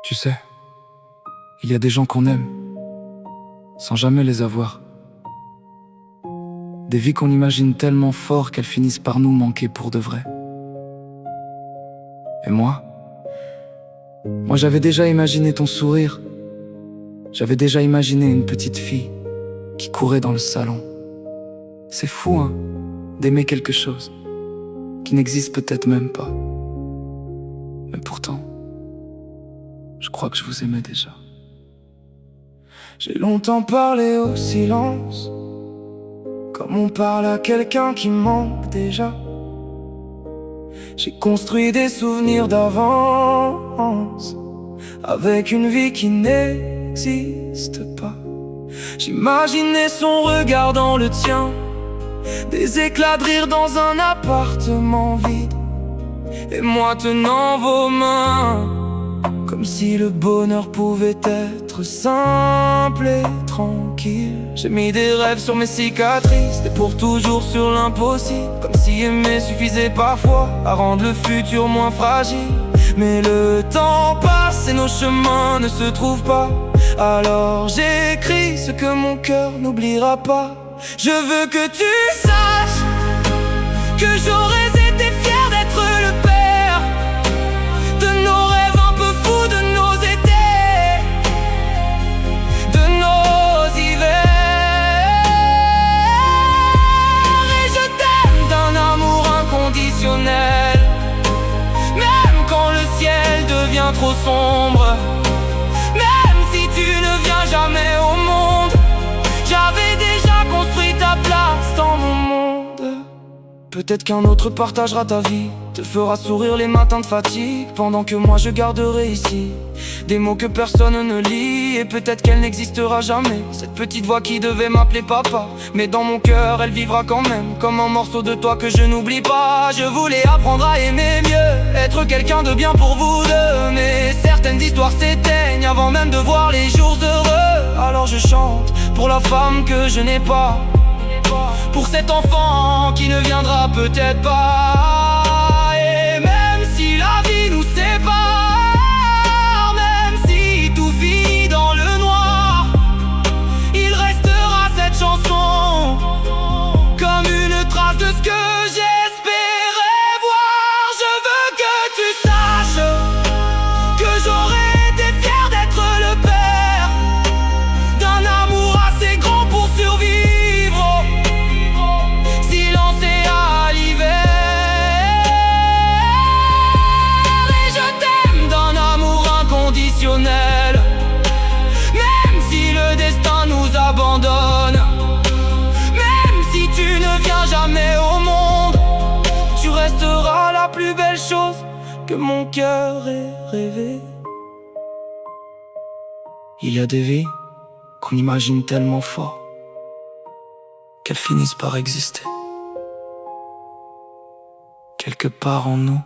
Tu sais, il y a des gens qu'on aime, sans jamais les avoir. Des vies qu'on imagine tellement fort qu'elles finissent par nous manquer pour de vrai. Et moi j'avais déjà imaginé ton sourire. J'avais déjà imaginé une petite fille qui courait dans le salon. C'est fou, hein, d'aimer quelque chose qui n'existe peut-être même pas. Mais pourtant, je crois que je vous aimais déjà. J'ai longtemps parlé au silence, comme on parle à quelqu'un qui manque déjà. J'ai construit des souvenirs d'avance, avec une vie qui n'existe pas. J'imaginais son regard dans le tien, des éclats de rire dans un appartement vide, et moi tenant vos mains, comme si le bonheur pouvait être simple et tranquille. J'ai mis des rêves sur mes cicatrices, des pour toujours sur l'impossible, comme si aimer suffisait parfois à rendre le futur moins fragile. Mais le temps passe et nos chemins ne se trouvent pas, alors j'écris ce que mon cœur n'oubliera pas. Je veux que tu saches que j'aurais été fier d'être le père de nos rêves un peu fous, de nos étés, de nos hivers. Et je t'aime d'un amour inconditionnel, même quand le ciel devient trop sombre, même si tu ne viens jamais au monde. J'avais déjà construit ta place dans mon monde. Peut-être qu'un autre partagera ta vie, te fera sourire les matins de fatigue, pendant que moi je garderai ici des mots que personne ne lit. Et peut-être qu'elle n'existera jamais, cette petite voix qui devait m'appeler papa, mais dans mon cœur elle vivra quand même, comme un morceau de toi que je n'oublie pas. Je voulais apprendre à aimer mieux, être quelqu'un de bien pour vous deux, mais certaines histoires s'éteignent avant même de voir les jours heureux. Alors je chante pour la femme que je n'ai pas, pour cet enfant qui ne viendra peut-être pas. Et même si la vie nous sépare, même si tout finit dans le noir, il restera cette chanson comme une trace de ce que j'espérais voir. Je veux que tu saches que j'aurais été fier d'être le père d'un amour assez grand pour survivre, silence et à l'hiver. Et je t'aime d'un amour inconditionnel, même si le destin nous abandonne, même si tu ne viens jamais au monde. Tu resteras la plus belle chose que mon cœur ait rêvé. Il y a des vies qu'on imagine tellement fort qu'elles finissent par exister quelque part en nous.